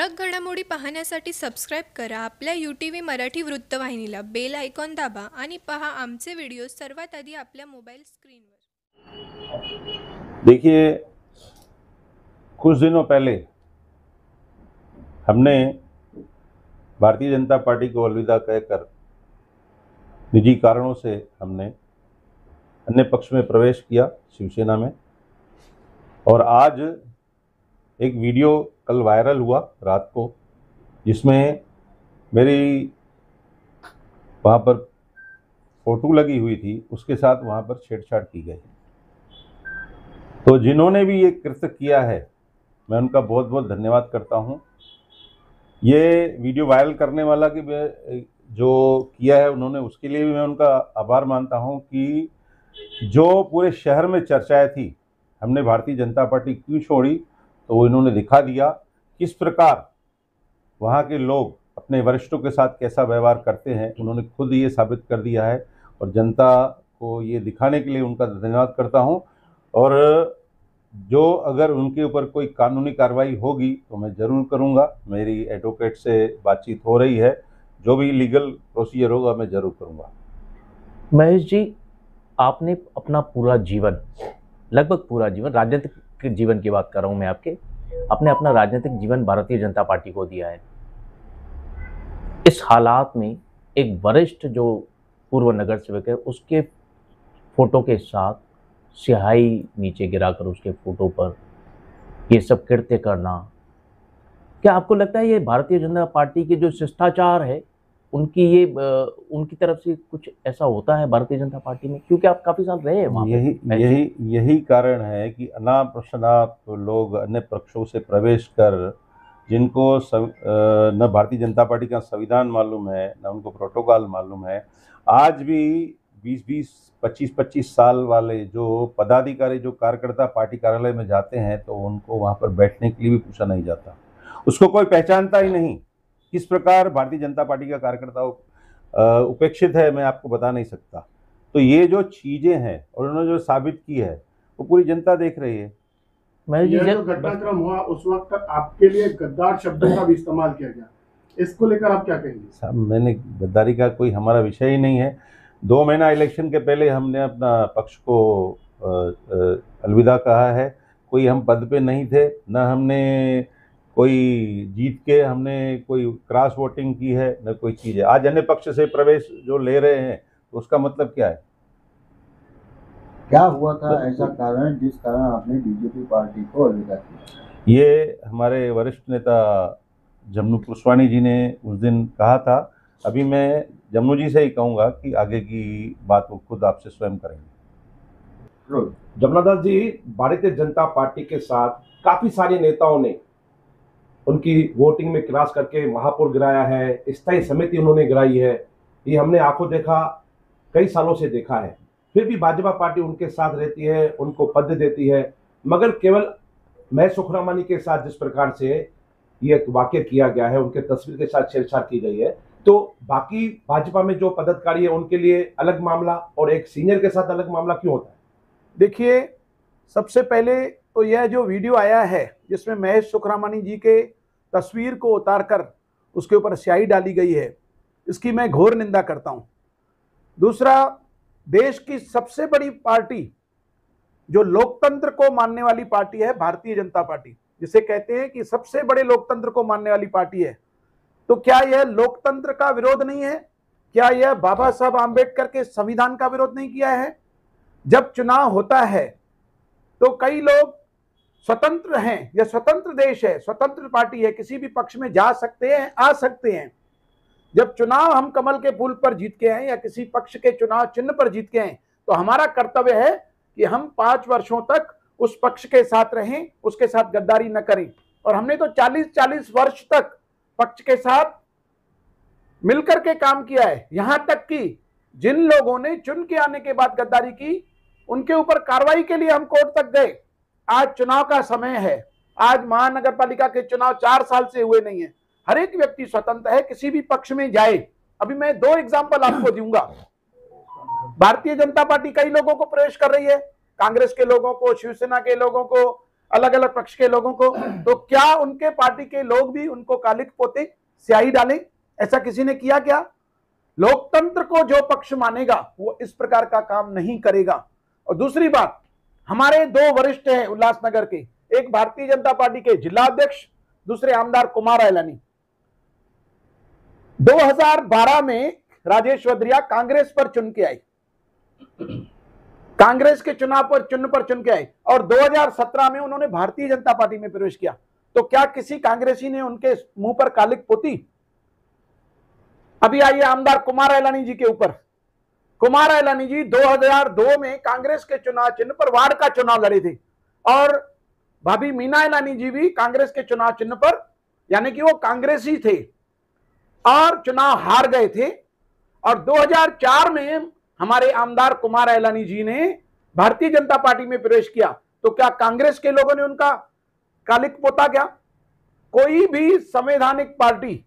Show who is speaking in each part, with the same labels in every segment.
Speaker 1: ठळक घडामोडी पाहण्यासाठी सबस्क्राईब करा आपल्या UTV मराठी वृत्तवाहिनीला. बेल आयकॉन दाबा आणि पहा आमचे व्हिडिओ सर्वात आधी आपल्या मोबाईल स्क्रीनवर.
Speaker 2: देखिए, कुछ दिनों पहले हमने भारतीय जनता पार्टी को अलविदा कहकर निजी कारणों से हमने अन्य पक्ष में प्रवेश किया, शिवसेना में। और आज एक वीडियो कल वायरल हुआ रात को, जिसमें मेरी वहाँ पर फोटो लगी हुई थी, उसके साथ वहाँ पर छेड़छाड़ की गई। तो जिन्होंने भी ये कृत्य किया है, मैं उनका बहुत बहुत धन्यवाद करता हूँ। ये वीडियो वायरल करने वाला की जो किया है उन्होंने, उसके लिए भी मैं उनका आभार मानता हूँ कि जो पूरे शहर में चर्चाएं थी हमने भारतीय जनता पार्टी क्यों छोड़ी, तो वो इन्होंने दिखा दिया किस प्रकार वहाँ के लोग अपने वरिष्ठों के साथ कैसा व्यवहार करते हैं। उन्होंने खुद ये साबित कर दिया है और जनता को ये दिखाने के लिए उनका धन्यवाद करता हूँ। और जो अगर उनके ऊपर कोई कानूनी कार्रवाई होगी तो मैं ज़रूर करूँगा। मेरी एडवोकेट से बातचीत हो रही है, जो भी लीगल प्रोसीजर होगा मैं ज़रूर करूँगा।
Speaker 3: महेश जी, आपने अपना पूरा जीवन, लगभग पूरा जीवन, राजनीतिक जीवन की बात कर रहा हूँ मैं आपके, आपने अपना राजनीतिक जीवन भारतीय जनता पार्टी को दिया है। इस हालात में एक वरिष्ठ जो पूर्व नगर सेवक है, उसके फोटो के साथ स्याही नीचे गिराकर उसके फोटो पर ये सब कृत्य करना, क्या आपको लगता है ये भारतीय जनता पार्टी के जो शिष्टाचार है उनकी तरफ से कुछ ऐसा होता है भारतीय जनता पार्टी में? क्योंकि आप काफी साल रहे हैं वहाँ पे।
Speaker 2: यही कारण है कि अनाप शनाप लोग अन्य पक्षों से प्रवेश कर, जिनको न भारतीय जनता पार्टी का संविधान मालूम है, न उनको प्रोटोकॉल मालूम है, आज भी 20-20, 25-25 साल वाले जो पदाधिकारी, जो कार्यकर्ता पार्टी कार्यालय में जाते हैं तो उनको वहाँ पर बैठने के लिए भी पूछा नहीं जाता। उसको कोई पहचानता ही नहीं। किस प्रकार भारतीय जनता पार्टी का कार्यकर्ता उपेक्षित है, मैं आपको बता नहीं सकता। तो ये जो चीजें हैं और उन्होंने जो साबित की है वो पूरी जनता देख रही है।
Speaker 4: ये जो घटनाक्रम हुआ उस वक्त आपके लिए गद्दार शब्दों का भी इस्तेमाल किया गया, इसको लेकर आप क्या कहेंगे?
Speaker 2: साहब, मैंने गद्दारी का कोई हमारा विषय ही नहीं है। 2 महीना इलेक्शन के पहले हमने अपना पक्ष को अलविदा कहा है। कोई हम पद पे नहीं थे, न हमने कोई जीत के हमने कोई क्रॉस वोटिंग की है, न कोई चीज़ है। आज अन्य पक्ष से प्रवेश जो ले रहे हैं तो उसका मतलब क्या है?
Speaker 5: क्या हुआ था ऐसा कारण जिस कारण आपने बीजेपी पार्टी को अलविदा किया?
Speaker 2: ये हमारे वरिष्ठ नेता जमनू पुष्वानी जी ने उस दिन कहा था। अभी मैं जमनू जी से ही कहूँगा कि आगे की बात वो खुद आपसे स्वयं करेंगे।
Speaker 6: जमनादास जी, भारतीय जनता पार्टी के साथ काफी सारे नेताओं ने उनकी वोटिंग में क्रॉस करके महापौर गिराया है, स्थायी समिति उन्होंने गिराई है। ये हमने आंखों देखा, कई सालों से देखा है। फिर भी भाजपा पार्टी उनके साथ रहती है, उनको पद देती है। मगर केवल महेश सुखरामानी के साथ जिस प्रकार से ये वाकया किया गया है, उनके तस्वीर के साथ छेड़छाड़ की गई है, तो बाकी भाजपा में जो पदाधिकारी है उनके लिए अलग मामला और एक सीनियर के साथ अलग मामला क्यों होता है?
Speaker 7: देखिए, सबसे पहले तो यह जो वीडियो आया है जिसमें महेश सुखरामानी जी के तस्वीर को उतारकर उसके ऊपर स्याही डाली गई है, इसकी मैं घोर निंदा करता हूं। दूसरा, देश की सबसे बड़ी पार्टी जो लोकतंत्र को मानने वाली पार्टी है भारतीय जनता पार्टी, जिसे कहते हैं कि सबसे बड़े लोकतंत्र को मानने वाली पार्टी है, तो क्या यह लोकतंत्र का विरोध नहीं है? क्या यह बाबा साहब आंबेडकर के संविधान का विरोध नहीं किया है? जब चुनाव होता है तो कई लोग स्वतंत्र हैं, यह स्वतंत्र देश है, स्वतंत्र पार्टी है, किसी भी पक्ष में जा सकते हैं, आ सकते हैं। जब चुनाव हम कमल के फूल पर जीत के हैं या किसी पक्ष के चुनाव चिन्ह पर जीत के हैं, तो हमारा कर्तव्य है कि हम 5 वर्षों तक उस पक्ष के साथ रहें, उसके साथ गद्दारी न करें। और हमने तो 40-40 वर्ष तक पक्ष के साथ मिलकर के काम किया है। यहां तक कि जिन लोगों ने चुन के आने के बाद गद्दारी की, उनके ऊपर कार्रवाई के लिए हम कोर्ट तक गए। आज चुनाव का समय है। आज महानगर पालिका के चुनाव 4 साल से हुए नहीं है। हर एक व्यक्ति स्वतंत्र है, किसी भी पक्ष में जाए। अभी मैं 2 एग्जाम्पल आपको दूंगा। भारतीय जनता पार्टी कई लोगों को प्रवेश कर रही है, कांग्रेस के लोगों को, शिवसेना के लोगों को, अलग अलग पक्ष के लोगों को, तो क्या उनके पार्टी के लोग भी उनको कालिक पोते स्याही डालें? ऐसा किसी ने किया क्या? लोकतंत्र को जो पक्ष मानेगा वो इस प्रकार का काम नहीं करेगा। और दूसरी बात, हमारे दो वरिष्ठ हैं उल्लासनगर के, एक भारतीय जनता पार्टी के जिला अध्यक्ष, दूसरे आमदार कुमार अयलानी। 2012 में राजेश वद्रिया कांग्रेस पर चुन के आई, कांग्रेस के चुनाव पर चुन के आए, और 2017 में उन्होंने भारतीय जनता पार्टी में प्रवेश किया। तो क्या किसी कांग्रेसी ने उनके मुंह पर कालिक पोती? अभी आइए आमदार कुमार अयलानी जी के ऊपर। कुमार अयलानी जी 2002 में कांग्रेस के चुनाव चिन्ह पर वार्ड का चुनाव लड़े थे, और भाभी मीना अयलानी जी भी कांग्रेस के चुनाव चिन्ह पर, यानी कि वो कांग्रेसी थे और चुनाव हार गए थे। और 2004 में हमारे आमदार कुमार अयलानी जी ने भारतीय जनता पार्टी में प्रवेश किया। तो क्या कांग्रेस के लोगों ने उनका कालिक पोता क्या? कोई भी संवैधानिक पार्टी,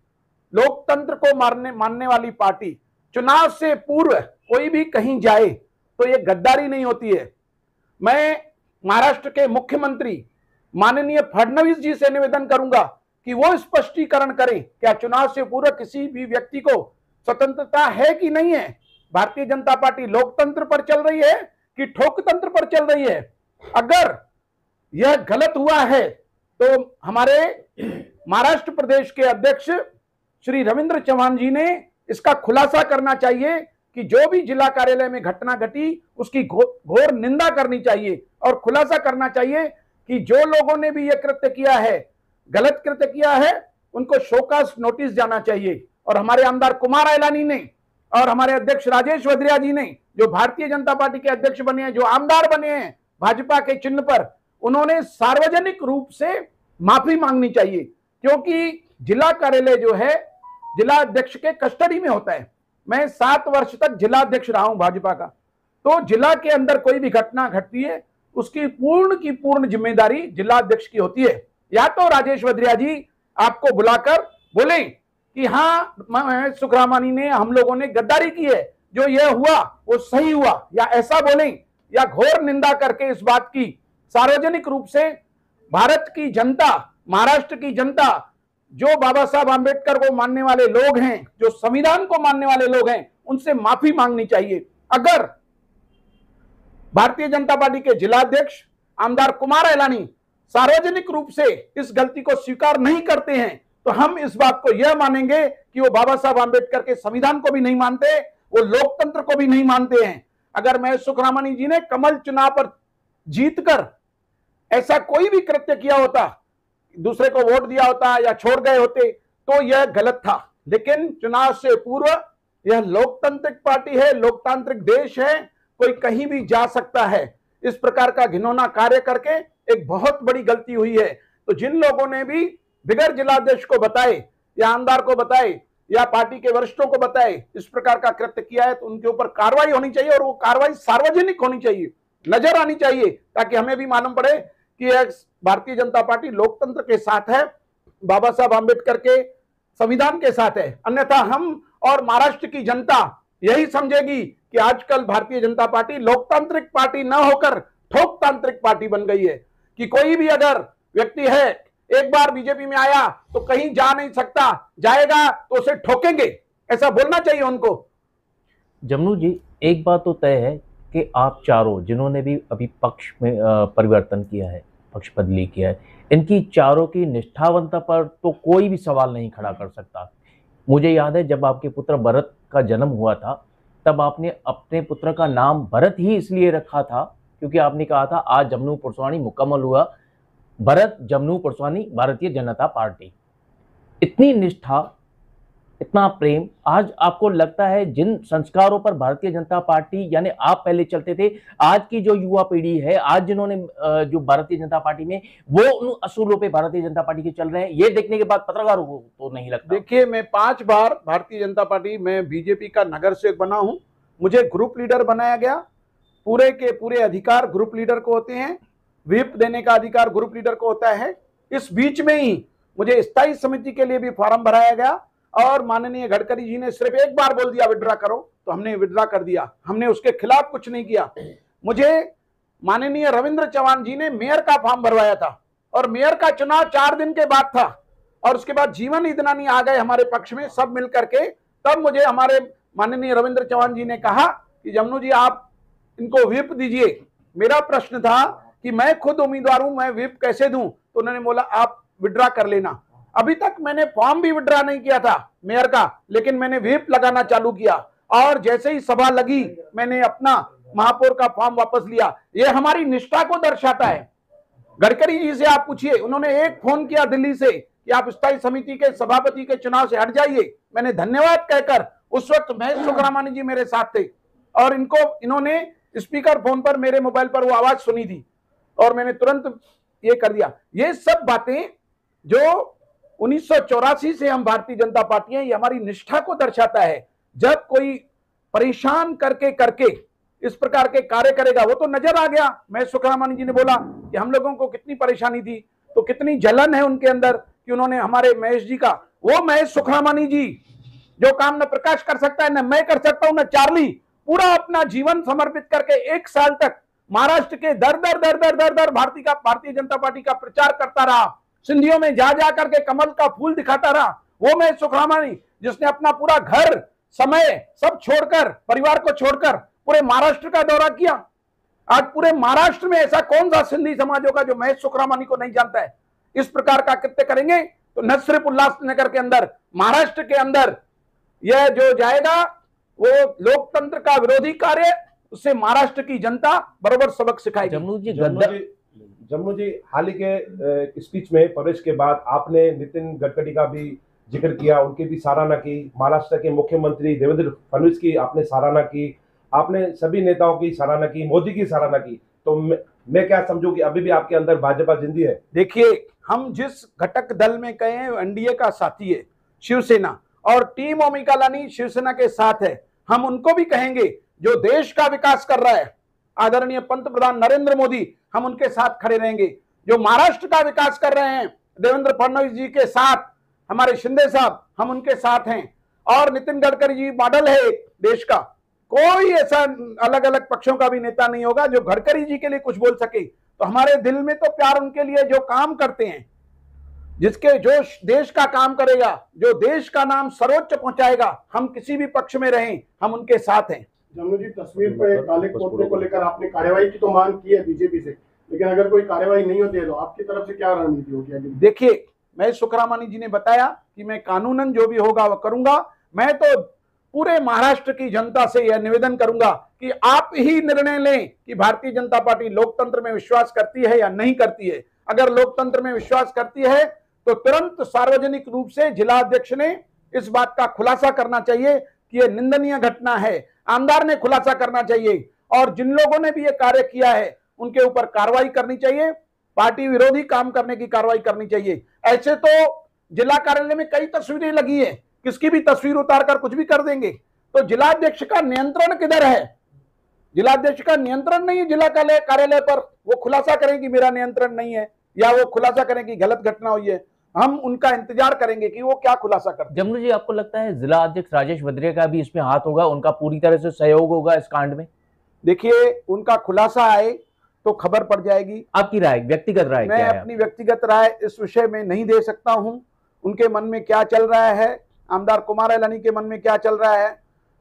Speaker 7: लोकतंत्र को मानने वाली पार्टी चुनाव से पूर्व कोई भी कहीं जाए तो ये गद्दारी नहीं होती है। मैं महाराष्ट्र के मुख्यमंत्री माननीय फडणवीस जी से निवेदन करूंगा कि वो स्पष्टीकरण करें, क्या चुनाव से पूर्व किसी भी व्यक्ति को स्वतंत्रता है कि नहीं है? भारतीय जनता पार्टी लोकतंत्र पर चल रही है कि ठोकतंत्र पर चल रही है? अगर यह गलत हुआ है तो हमारे महाराष्ट्र प्रदेश के अध्यक्ष श्री रविंद्र चौहान जी ने इसका खुलासा करना चाहिए कि जो भी जिला कार्यालय में घटना घटी उसकी घोर निंदा करनी चाहिए, और खुलासा करना चाहिए कि जो लोगों ने भी यह कृत्य किया है, गलत कृत्य किया है, उनको शोकास नोटिस जाना चाहिए। और हमारे आमदार कुमार अयलानी ने और हमारे अध्यक्ष राजेश वद्रिया जी ने, जो भारतीय जनता पार्टी के अध्यक्ष बने हैं, जो आमदार बने हैं भाजपा के चिन्ह पर, उन्होंने सार्वजनिक रूप से माफी मांगनी चाहिए, क्योंकि जिला कार्यालय जो है जिला अध्यक्ष के कस्टडी में होता है। मैं 7 वर्ष तक जिला अध्यक्ष रहा हूं भाजपा का, तो जिला के अंदर कोई भी घटना घटती है उसकी पूर्ण की पूर्ण जिम्मेदारी जिला अध्यक्ष की होती है। या तो राजेश वद्रिया जी आपको बुलाकर बोले कि हाँ महेश सुखरामानी ने, हम लोगों ने गद्दारी की है, जो यह हुआ वो सही हुआ, या ऐसा बोलें, या घोर निंदा करके इस बात की सार्वजनिक रूप से भारत की जनता, महाराष्ट्र की जनता, जो बाबा साहब आंबेडकर को मानने वाले लोग हैं, जो संविधान को मानने वाले लोग हैं, उनसे माफी मांगनी चाहिए। अगर भारतीय जनता पार्टी के जिला अध्यक्ष आमदार कुमार अयलानी सार्वजनिक रूप से इस गलती को स्वीकार नहीं करते हैं तो हम इस बात को यह मानेंगे कि वो बाबा साहब आंबेडकर के संविधान को भी नहीं मानते, वो लोकतंत्र को भी नहीं मानते हैं। अगर महेश सुखरामानी जी ने कमल चुनाव पर जीतकर ऐसा कोई भी कृत्य किया होता, दूसरे को वोट दिया होता या छोड़ गए होते, तो यह गलत था। लेकिन चुनाव से पूर्व यह लोकतांत्रिक पार्टी है, लोकतांत्रिक देश है, कोई कहीं भी जा सकता है। इस प्रकार का घिनौना कार्य करके एक बहुत बड़ी गलती हुई है। तो जिन लोगों ने भी बिगर जिलाध्यक्ष को बताए या आमदार को बताए या पार्टी के वरिष्ठों को बताए इस प्रकार का कृत्य किया है, तो उनके ऊपर कार्रवाई होनी चाहिए, और वो कार्रवाई सार्वजनिक होनी चाहिए, नजर आनी चाहिए, ताकि हमें भी मालूम पड़े कि भारतीय जनता पार्टी लोकतंत्र के साथ है, बाबा साहब आंबेडकर के संविधान के साथ है। अन्यथा हम और महाराष्ट्र की जनता यही समझेगी कि आजकल भारतीय जनता पार्टी लोकतांत्रिक पार्टी न होकर ठोकतांत्रिक पार्टी बन गई है, कि कोई भी अगर व्यक्ति है एक बार बीजेपी में आया तो कहीं जा नहीं सकता, जाएगा तो उसे ठोकेंगे, ऐसा बोलना चाहिए उनको।
Speaker 3: जमनू जी, एक बात तो तय है कि आप चारों जिन्होंने भी अभी पक्ष में परिवर्तन किया है, पक्ष बदली किया है, इनकी चारों की निष्ठावंता पर तो कोई भी सवाल नहीं खड़ा कर सकता। मुझे याद है जब आपके पुत्र भरत का जन्म हुआ था, तब आपने अपने पुत्र का नाम भरत ही इसलिए रखा था क्योंकि आपने कहा था आज जमनू पुरस्वानी मुकम्मल हुआ, भरत जमनू पुरस्वानी भारतीय जनता पार्टी। इतनी निष्ठा, इतना प्रेम, आज आपको लगता है जिन संस्कारों पर भारतीय जनता पार्टी यानी आप पहले चलते थे, आज की जो युवा पीढ़ी है, आज जिन्होंने जो भारतीय जनता पार्टी में, वो उन असूलों पे भारतीय जनता पार्टी के चल रहे हैं, ये देखने के बाद पत्रकारों को तो नहीं लगता?
Speaker 7: देखिए, मैं 5 बार भारतीय जनता पार्टी में बीजेपी का नगर सेवक बना हूं, मुझे ग्रुप लीडर बनाया गया, पूरे के पूरे अधिकार ग्रुप लीडर को होते हैं, व्हिप देने का अधिकार ग्रुप लीडर को होता है। इस बीच में ही मुझे स्थायी समिति के लिए भी फॉर्म भराया गया, और माननीय गडकरी जी ने सिर्फ एक बार बोल दिया विड्रा करो, तो हमने विड्रा कर दिया, हमने उसके खिलाफ कुछ नहीं किया। मुझे माननीय रविंद्र चौहान जी ने मेयर का फॉर्म भरवाया था और मेयर का चुनाव 4 दिन के बाद था और उसके बाद जीवन ईदनानी आ गए हमारे पक्ष में सब मिल करके। तब मुझे हमारे माननीय रविंद्र चौहान जी ने कहा कि जमनू जी आप इनको व्हिप दीजिए। मेरा प्रश्न था कि मैं खुद उम्मीदवार हूं, मैं व्हिप कैसे दूं? तो उन्होंने बोला आप विड्रा कर लेना। अभी तक मैंने फॉर्म भी विड्रा नहीं किया था मेयर का, लेकिन मैंने व्हिप लगाना चालू किया और जैसे ही सभा लगी मैंने अपना महापौर का फॉर्म वापस लिया। ये हमारी निष्ठा को दर्शाता है। गडकरी जी से आप पूछिए, उन्होंने एक फोन किया दिल्ली से कि आप स्थायी समिति के सभापति के चुनाव से हट जाइए। मैंने धन्यवाद कहकर, उस वक्त महेश सुखरामानी जी मेरे साथ थे और इन्होंने स्पीकर फोन पर मेरे मोबाइल पर वो आवाज सुनी थी और मैंने तुरंत ये कर दिया। ये सब बातें जो 1984 से हम भारतीय जनता पार्टी हैं, ये हमारी निष्ठा को दर्शाता है। जब कोई परेशान करके इस प्रकार के कार्य करेगा, वो तो नजर आ गया। महेश सुखरामानी जी ने बोला कि हम लोगों को कितनी परेशानी थी, तो कितनी जलन है उनके अंदर कि उन्होंने हमारे महेश जी का, वो महेश सुखरामानी जी जो काम न प्रकाश कर सकता है, न मैं कर सकता हूं, न चार्ली, पूरा अपना जीवन समर्पित करके 1 साल तक महाराष्ट्र के दर भारतीय जनता पार्टी का प्रचार करता रहा। सिंधियों में जा करके कमल का फूल दिखाता रहा। वो महेश सुखरामानी जिसने अपना पूरा घर, समय सब छोड़कर, परिवार को छोड़कर पूरे महाराष्ट्र का दौरा किया। आज पूरे महाराष्ट्र में ऐसा कौन सा सिंधी समाज होगा जो महेश सुखरामानी को नहीं जानता है? इस प्रकार का कृत्य करेंगे तो न सिर्फ उल्लासनगर के अंदर, महाराष्ट्र के अंदर यह जो जाएगा वो लोकतंत्र का विरोधी कार्य, उससे महाराष्ट्र की जनता बराबर सबक सिखाएगी।
Speaker 6: जम्मू जी हाल ही के स्पीच में प्रवेश के बाद आपने नितिन गडकरी का भी जिक्र किया, उनकी भी सराहना की, महाराष्ट्र के मुख्यमंत्री देवेंद्र फडणवीस की आपने सराहना की, आपने सभी नेताओं की सराहना की, मोदी की सराहना की। तो मैं क्या समझूं कि अभी भी आपके अंदर भाजपा जिंदी है?
Speaker 7: देखिए, हम जिस घटक दल में कहे हैं एनडीए का साथी है शिवसेना, और टीम ओमिका लानी शिवसेना के साथ है। हम उनको भी कहेंगे जो देश का विकास कर रहा है, आदरणीय पंतप्रधान नरेंद्र मोदी, हम उनके साथ खड़े रहेंगे। जो महाराष्ट्र का विकास कर रहे हैं देवेंद्र फडणवीस जी के साथ, हमारे शिंदे साहब, हम उनके साथ हैं। और नितिन गडकरी जी मॉडल है देश का, कोई ऐसा अलग अलग पक्षों का भी नेता नहीं होगा जो गडकरी जी के लिए कुछ बोल सके। तो हमारे दिल में तो प्यार उनके लिए जो काम करते हैं, जिसके जो देश का काम करेगा, जो देश का नाम सर्वोच्च पहुंचाएगा, हम किसी भी पक्ष में रहें, हम उनके साथ हैं।
Speaker 4: जम्मू जी, तस्वीर पर काले पोतरे को लेकर आपने कार्रवाई की तो मांग की है बीजेपी से, लेकिन अगर कोई कार्रवाई नहीं होती है तो आपकी तरफ से क्या रणनीति होगी?
Speaker 7: देखिए, महेश सुखरामानी जी ने बताया कि मैं कानूनन जो भी होगा वह करूंगा। मैं तो पूरे महाराष्ट्र की जनता से यह निवेदन करूंगा कि आप ही निर्णय लें कि भारतीय जनता पार्टी लोकतंत्र में विश्वास करती है या नहीं करती है। अगर लोकतंत्र में विश्वास करती है तो तुरंत सार्वजनिक रूप से जिला अध्यक्ष ने इस बात का खुलासा करना चाहिए कि यह निंदनीय घटना है। आमदार ने खुलासा करना चाहिए और जिन लोगों ने भी यह कार्य किया है उनके ऊपर कार्रवाई करनी चाहिए, पार्टी विरोधी काम करने की कार्रवाई करनी चाहिए। ऐसे तो जिला कार्यालय में कई तस्वीरें लगी है, किसकी भी तस्वीर उतारकर कुछ भी कर देंगे। तो जिलाध्यक्ष का नियंत्रण किधर है? जिलाध्यक्ष का नियंत्रण नहीं है जिला कार्यालय पर। वो खुलासा करें कि मेरा नियंत्रण नहीं है, या वो खुलासा करें कि गलत घटना हुई है। हम उनका इंतजार करेंगे कि वो क्या खुलासा करते हैं।
Speaker 3: जमनू जी, आपको लगता है जिला अध्यक्ष राजेश भद्रिया का भी इसमें हाथ होगा, उनका पूरी तरह से सहयोग होगा इस कांड में?
Speaker 7: देखिए, उनका खुलासा आए तो खबर पड़ जाएगी।
Speaker 3: आपकी राय, व्यक्तिगत राय क्या है?
Speaker 7: मैं अपनी व्यक्तिगत राय इस विषय में नहीं दे सकता हूं। उनके मन में क्या चल रहा है, आमदार कुमार एलानी के मन में क्या चल रहा है,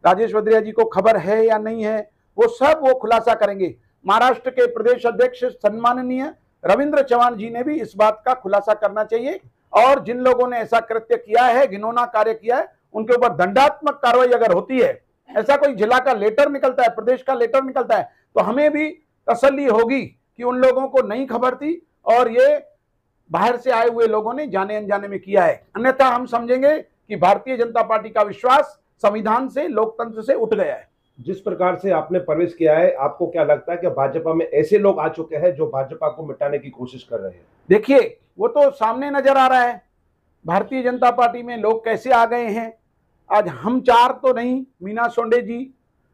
Speaker 7: राजेश भद्रिया जी को खबर है या नहीं है, वो सब वो खुलासा करेंगे। महाराष्ट्र के प्रदेश अध्यक्ष सम्माननीय रविंद्र चौहान जी ने भी इस बात का खुलासा करना चाहिए और जिन लोगों ने ऐसा कृत्य किया है, घिनौना कार्य किया है, उनके ऊपर दंडात्मक कार्रवाई अगर होती है, ऐसा कोई जिला का लेटर निकलता है, प्रदेश का लेटर निकलता है, तो हमें भी तसल्ली होगी कि उन लोगों को नहीं खबर थी और ये बाहर से आए हुए लोगों ने जाने अनजाने में किया है। अन्यथा हम समझेंगे कि भारतीय जनता पार्टी का विश्वास संविधान से, लोकतंत्र से उठ गया है।
Speaker 6: जिस प्रकार से आपने प्रवेश किया है, आपको क्या लगता है कि भाजपा में ऐसे लोग आ चुके हैं जो भाजपा को मिटाने की कोशिश कर रहे हैं?
Speaker 7: देखिए, वो तो सामने नजर आ रहा है भारतीय जनता पार्टी में लोग कैसे आ गए हैं। आज हम चार तो नहीं, मीना सोंडे जी,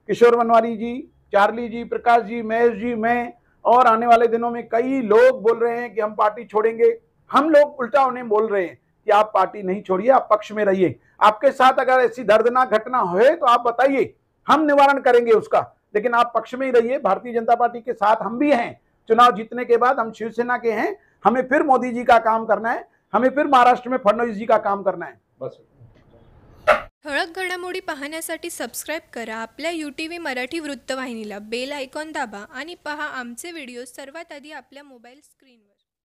Speaker 7: किशोर बनवारी जी, चार्ली जी, प्रकाश जी, महेश जी, मैं, और आने वाले दिनों में कई लोग बोल रहे हैं कि हम पार्टी छोड़ेंगे। हम लोग उल्टा उन्हें बोल रहे हैं कि आप पार्टी नहीं छोड़िए, आप पक्ष में रहिए। आपके साथ अगर ऐसी दर्दनाक घटना हो तो आप बताइए, हम निवारण करेंगे उसका। लेकिन आप पक्ष में ही रहिए। भारतीय जनता पार्टी के साथ हम भी हैं। चुनाव जीतने के बाद हम शिवसेना के हैं। हमें फिर मोदी जी का काम करना है, हमें फिर महाराष्ट्र में फडणवीस जी का काम करना है।
Speaker 6: बस
Speaker 1: ठळक घडामोडी पाहण्यासाठी सबस्क्राईब करा आपल्या UTV मराठी वृत्तवाहिनीला, बेल आयकॉन दाबा आणि पहा आमचे व्हिडिओ सर्वात आधी आपल्या मोबाईल स्क्रीनवर।